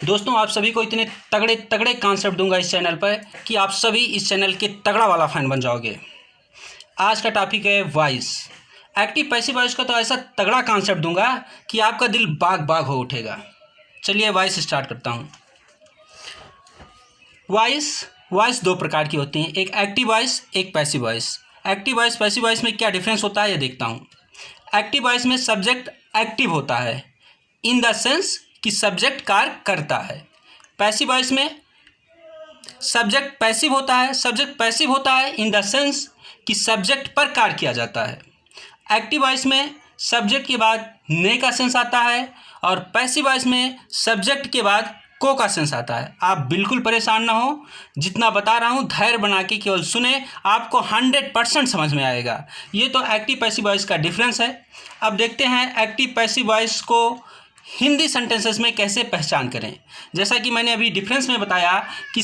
दोस्तों, आप सभी को इतने तगड़े तगड़े कॉन्सेप्ट दूंगा इस चैनल पर कि आप सभी इस चैनल के तगड़ा वाला फैन बन जाओगे। आज का टॉपिक है वॉइस। एक्टिव पैसिव वॉइस का तो ऐसा तगड़ा कॉन्सेप्ट दूंगा कि आपका दिल बाग बाग हो उठेगा। चलिए वॉइस स्टार्ट करता हूँ। वॉइस दो प्रकार की होती हैं, एक एक्टिव वॉइस, एक passive voice. Active voice passive voice में क्या डिफरेंस होता है ये देखता हूँ। एक्टिव वॉइस में सब्जेक्ट एक्टिव होता है इन द सेंस कि सब्जेक्ट कार्य करता है। पैसिव वॉइस में सब्जेक्ट पैसिव होता है इन द सेंस कि सब्जेक्ट पर कार्य किया जाता है। एक्टिव वॉइस में सब्जेक्ट के बाद ने का सेंस आता है और पैसिव वॉइस में सब्जेक्ट के बाद को का सेंस आता है। आप बिल्कुल परेशान ना हो, जितना बता रहा हूँ धैर्य बना के केवल सुने, आपको 100% समझ में आएगा। ये तो एक्टिव पैसिव वॉइस का डिफरेंस है। अब देखते हैं एक्टिव पैसिव वॉइस को हिंदी सेंटेंसेस में कैसे पहचान करें। जैसा कि मैंने अभी डिफरेंस में बताया कि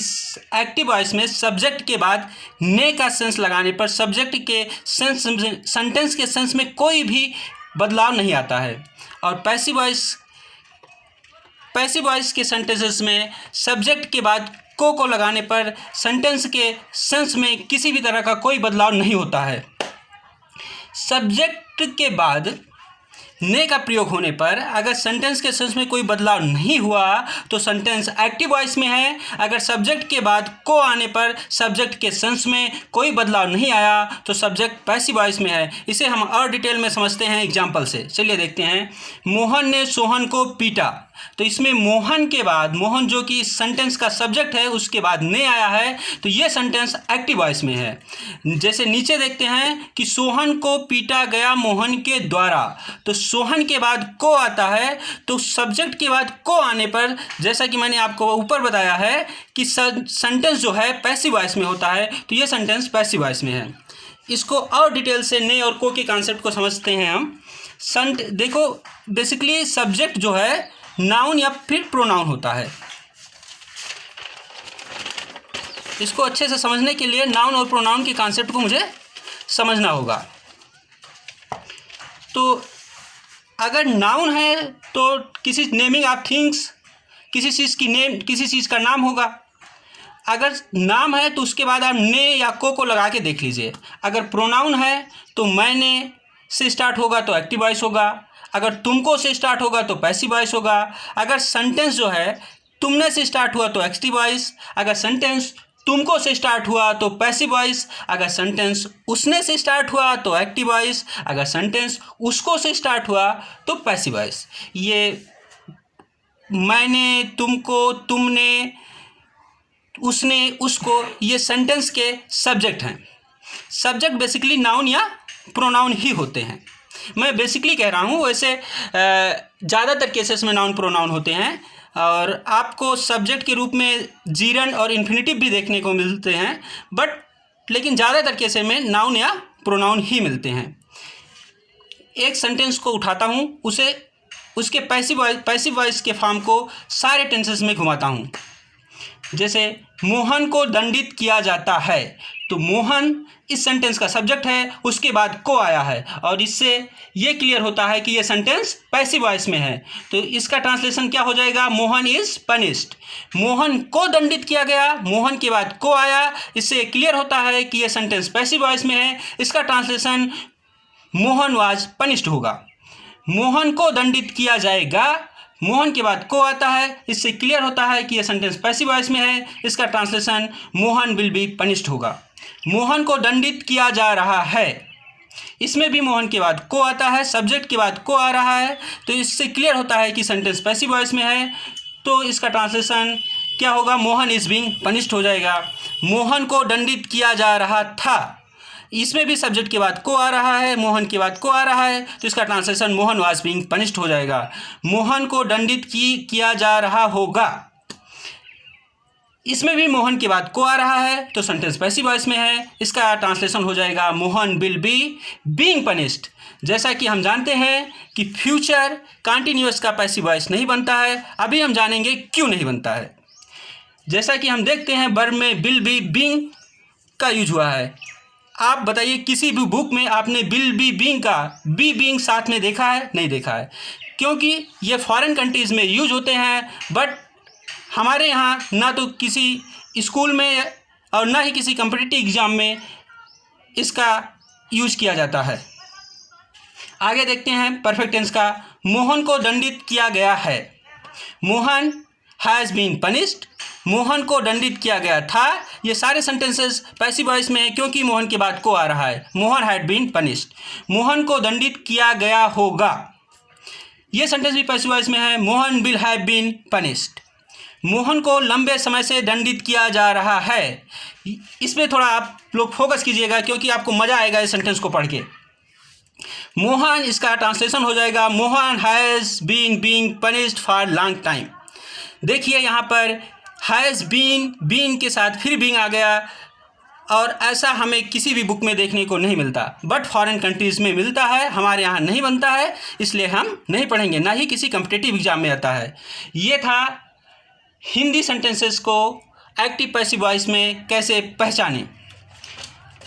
एक्टिव वॉइस में सब्जेक्ट के बाद ने का सेंस लगाने पर सब्जेक्ट के सेंस सेंटेंस के सेंस में कोई भी बदलाव नहीं आता है, और पैसिव वॉइस के सेंटेंसेस में सब्जेक्ट के बाद को लगाने पर सेंटेंस के सेंस में किसी भी तरह का कोई बदलाव नहीं होता है। सब्जेक्ट के बाद ने का प्रयोग होने पर अगर सेंटेंस के सेंस में कोई बदलाव नहीं हुआ तो सेंटेंस एक्टिव वॉइस में है। अगर सब्जेक्ट के बाद को आने पर सब्जेक्ट के सेंस में कोई बदलाव नहीं आया तो सब्जेक्ट पैसिव वॉइस में है। इसे हम और डिटेल में समझते हैं एग्जांपल से। चलिए देखते हैं। मोहन ने सोहन को पीटा, तो इसमें मोहन के बाद, मोहन जो कि सेंटेंस का सब्जेक्ट है, उसके बाद ने आया है, तो ये सेंटेंस एक्टिव वॉइस में है। जैसे नीचे देखते हैं कि सोहन को पीटा गया मोहन के द्वारा, तो सोहन के बाद को आता है, तो सब्जेक्ट के बाद को आने पर जैसा कि मैंने आपको ऊपर बताया है कि सेंटेंस जो है पैसिव वॉइस में होता है, तो ये सेंटेंस पैसिव वॉइस में है। इसको और डिटेल से ने और को के कॉन्सेप्ट को समझते हैं हम। देखो, बेसिकली सब्जेक्ट जो है नाउन या फिर प्रोनाउन होता है। इसको अच्छे से समझने के लिए नाउन और प्रोनाउन के कॉन्सेप्ट को मुझे समझना होगा। तो अगर नाउन है तो किसी नेमिंग ऑफ थिंग्स, किसी चीज़ की नेम, किसी चीज़ का नाम होगा। अगर नाम है तो उसके बाद आप ने या को लगा के देख लीजिए। अगर प्रोनाउन है तो मैंने से स्टार्ट होगा तो एक्टिव वॉइस होगा, अगर तुमको से स्टार्ट होगा तो पैसिव वॉइस होगा। अगर सेंटेंस जो है तुमने से स्टार्ट हुआ तो एक्टिव वॉइस, अगर सेंटेंस तुमको से स्टार्ट हुआ तो पैसिव वॉइस, अगर सेंटेंस उसने से स्टार्ट हुआ तो एक्टिव वॉइस, अगर सेंटेंस उसको से स्टार्ट हुआ तो पैसिव वॉइस। ये मैंने, तुमको, तुमने, उसने, उसको, ये सेंटेंस के सब्जेक्ट हैं। सब्जेक्ट बेसिकली नाउन या प्रोनाउन ही होते हैं। मैं बेसिकली कह रहा हूँ, वैसे ज़्यादातर केसेस में नाउन प्रोनाउन होते हैं, और आपको सब्जेक्ट के रूप में जीरन और इन्फिनिटिव भी देखने को मिलते हैं, लेकिन ज़्यादातर केसेस में नाउन या प्रोनाउन ही मिलते हैं। एक सेंटेंस को उठाता हूँ, उसके पैसिव वॉइस के फॉर्म को सारे टेंसेस में घुमाता हूँ। जैसे मोहन को दंडित किया जाता है, तो मोहन इस सेंटेंस का सब्जेक्ट है, उसके बाद को आया है, और इससे ये क्लियर होता है कि ये सेंटेंस पैसिव वॉइस में है। तो इसका ट्रांसलेशन क्या हो जाएगा? Mohan is punished. मोहन को दंडित किया गया, मोहन के बाद को आया, इससे क्लियर होता है कि ये सेंटेंस पैसिव वॉइस में है। इसका ट्रांसलेशन मोहन वाज पनिश्ड होगा। मोहन को दंडित किया जाएगा, मोहन के बाद को आता है, इससे क्लियर होता है कि यह सेंटेंस पैसिव वॉइस में है। इसका translation Mohan will be punished होगा। मोहन को दंडित किया जा रहा है, इसमें भी मोहन के बाद को आता है, सब्जेक्ट के बाद को आ रहा है, तो इससे क्लियर होता है कि सेंटेंस पैसिव वॉइस में है। तो इसका ट्रांसलेशन क्या होगा? मोहन इज बीइंग पनिश्ड हो जाएगा। मोहन को दंडित किया जा रहा था, इसमें भी सब्जेक्ट के बाद को आ रहा है, मोहन के बाद को आ रहा है, तो इसका translation Mohan was being punished हो जाएगा। मोहन को दंडित किया जा रहा होगा, इसमें भी मोहन के बाद को आ रहा है, तो सेंटेंस पैसिव वॉइस में है। इसका ट्रांसलेशन हो जाएगा Mohan will be being punished. जैसा कि हम जानते हैं कि फ्यूचर कंटिन्यूअस का पैसिव वॉइस नहीं बनता है, अभी हम जानेंगे क्यों नहीं बनता है। जैसा कि हम देखते हैं वर्ब में विल बी बीइंग का यूज हुआ है। आप बताइए किसी भी बुक में आपने विल बी बीइंग का बी बीइंग साथ में देखा है? नहीं देखा है, क्योंकि ये फॉरेन कंट्रीज़ में यूज होते हैं, बट हमारे यहाँ ना तो किसी स्कूल में और ना ही किसी कॉम्पिटिटिव एग्ज़ाम में इसका यूज़ किया जाता है। आगे देखते हैं परफेक्ट टेंस का। मोहन को दंडित किया गया है। Mohan has been punished. Mohan को दंडित किया गया था। ये सारे सेंटेंसेस पैसिव वॉइस में है क्योंकि मोहन के बाद को आ रहा है। Mohan had been punished. Mohan को दंडित किया गया होगा। ये सेंटेंस भी पैसिव वॉइस में है। Mohan will have been punished. Mohan को लंबे समय से दंडित किया जा रहा है। इसमें थोड़ा आप लोग फोकस कीजिएगा क्योंकि आपको मज़ा आएगा इस सेंटेंस को पढ़ के। मोहन, इसका ट्रांसलेशन हो जाएगा Mohan has been punished for long time. देखिए यहाँ पर हैज़ बीन के साथ फिर बीइंग आ गया और ऐसा हमें किसी भी बुक में देखने को नहीं मिलता, बट फॉरेन कंट्रीज़ में मिलता है, हमारे यहाँ नहीं बनता है, इसलिए हम नहीं पढ़ेंगे, ना ही किसी कॉम्पिटिटिव एग्जाम में आता है। ये था हिंदी सेंटेंसेस को एक्टिव पैसिव वॉइस में कैसे पहचानें।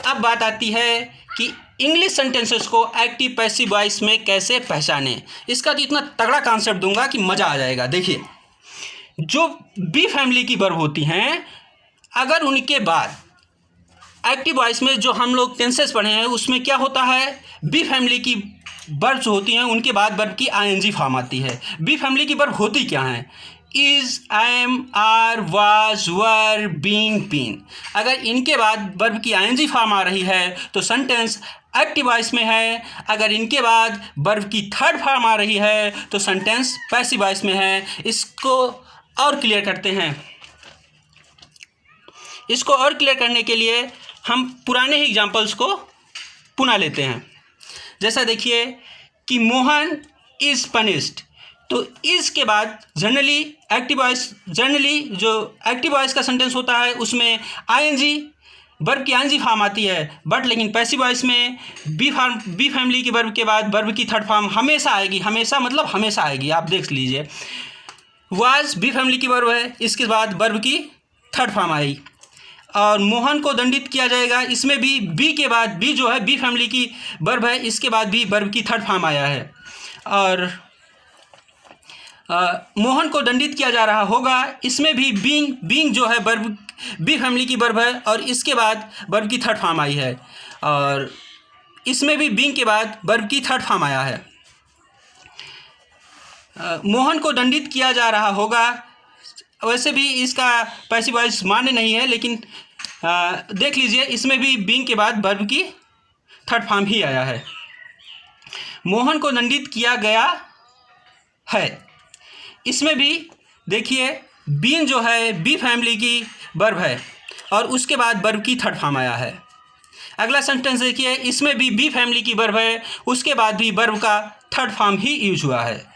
अब बात आती है कि इंग्लिश सेंटेंसेस को एक्टिव पैसिव वॉइस में कैसे पहचानें। इसका तो इतना तगड़ा कॉन्सेप्ट दूंगा कि मज़ा आ जाएगा। देखिए, जो बी फैमिली की वर्ब होती हैं, अगर उनके बाद एक्टिव वॉइस में जो हम लोग टेंसेस पढ़े हैं उसमें क्या होता है, बी फैमिली की वर्ब जो होती हैं उनके बाद वर्ब की आईएनजी फॉर्म आती है। बी फैमिली की वर्ब होती क्या हैं, is, am, are, was, were, been. अगर इनके बाद वर्ब की आईएनजी फॉर्म आ रही है तो सेंटेंस एक्टिव वॉइस में है। अगर इनके बाद वर्ब की थर्ड फॉर्म आ रही है तो सेंटेंस पैसिव वॉइस में है। इसको और क्लियर करते हैं। इसको और क्लियर करने के लिए हम पुराने ही एग्जाम्पल्स को पुनः लेते हैं। जैसा देखिए कि मोहन इज़ पनिश्ड, तो इज़ के बाद जनरली जो एक्टिव वॉइस का सेंटेंस होता है उसमें आईएनजी वर्ब की आईएनजी फॉर्म आती है, बट लेकिन पैसिव वॉइस में बी फैमिली की वर्ब के बाद वर्ब की थर्ड फॉर्म हमेशा आएगी। हमेशा मतलब हमेशा आएगी। आप देख लीजिए, वाज बी फैमिली की वर्ब है, इसके बाद वर्ब की थर्ड फॉर्म आई। और मोहन को दंडित किया जाएगा, इसमें भी बी के बाद, बी जो है बी फैमिली की वर्ब है, इसके बाद भी वर्ब की थर्ड फॉर्म आया है। और मोहन को दंडित किया जा रहा होगा, इसमें भी बीइंग जो है वर्ब बी फैमिली की वर्ब है और इसके बाद वर्ब की थर्ड फॉर्म आई है। और इसमें भी बीइंग के बाद वर्ब की थर्ड फॉर्म आया है। मोहन को दंडित किया जा रहा होगा, वैसे भी इसका पैसिव वॉइस मान्य नहीं है, लेकिन देख लीजिए इसमें भी बीइंग के बाद वर्ब की थर्ड फॉर्म ही आया है। मोहन को दंडित किया गया है, इसमें भी देखिए बीइंग जो है बी फैमिली की वर्ब है और उसके बाद वर्ब की थर्ड फॉर्म आया है। अगला सेंटेंस देखिए, इसमें भी बी फैमिली की वर्ब है, उसके बाद भी वर्ब का थर्ड फॉर्म ही यूज हुआ है।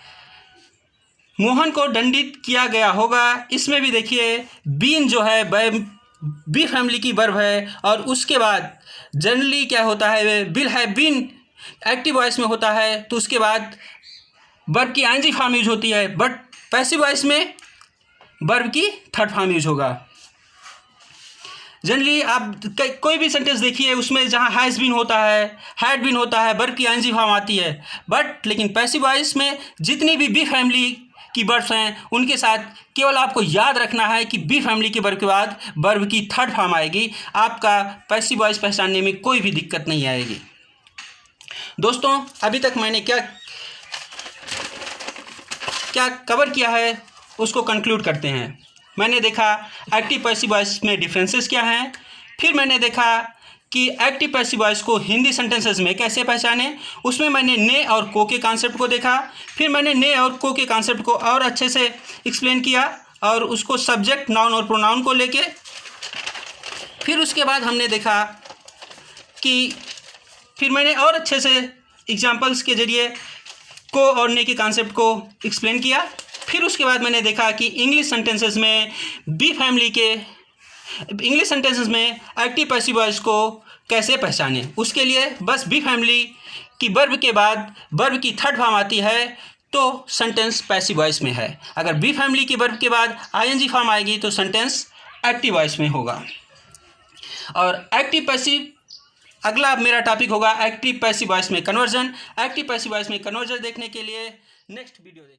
मोहन को दंडित किया गया होगा, इसमें भी देखिए बीन जो है बी फैमिली की वर्ब है और उसके बाद जनरली क्या होता है, will have been active voice में होता है, तो उसके बाद वर्ब की आईएनजी फॉर्म यूज होती है, बट पैसिव वॉइस में वर्ब की थर्ड फॉर्म यूज होगा। जनरली आप कोई भी सेंटेंस देखिए उसमें जहाँ हैज़ बीन होता है, हैड बीन होता है, वर्ब की आईएनजी फॉर्म आती है, बट लेकिन पैसिव वॉइस में जितनी भी बी फैमिली की वर्ब्स हैं उनके साथ केवल आपको याद रखना है कि बी फैमिली के वर्ब के बाद वर्ब की थर्ड फॉर्म आएगी। आपका पैसिव वॉइस पहचानने में कोई भी दिक्कत नहीं आएगी। दोस्तों, अभी तक मैंने क्या कवर किया है उसको कंक्लूड करते हैं। मैंने देखा एक्टिव पैसिव वॉइस में डिफरेंसेस क्या हैं, फिर मैंने देखा कि एक्टिव पैसिव वॉइस को हिंदी सेंटेंसेस में कैसे पहचानें, उसमें मैंने ने और को के कॉन्सेप्ट को देखा, फिर मैंने ने और को के कॉन्सेप्ट को और अच्छे से एक्सप्लेन किया और उसको सब्जेक्ट, नाउन और प्रोनाउन को लेके, फिर उसके बाद हमने देखा कि फिर मैंने और अच्छे से एग्जाम्पल्स के ज़रिए को और ने के कॉन्सेप्ट को एक्सप्लेन किया। फिर उसके बाद मैंने देखा कि इंग्लिश सेंटेंसेस में एक्टिव पैसिव वॉइस को कैसे पहचानें। उसके लिए बस बी फैमिली की वर्ब के बाद वर्ब की थर्ड फॉर्म आती है तो सेंटेंस पैसिव वॉइस में है। अगर बी फैमिली की वर्ब के बाद आईएनजी फॉर्म आएगी तो सेंटेंस एक्टिव वॉइस में होगा। और एक्टिव पैसिव, अगला मेरा टॉपिक होगा एक्टिव पैसिव वॉइस में कन्वर्जन। एक्टिव पैसिव वॉइस में कन्वर्जन देखने के लिए नेक्स्ट वीडियो देखें।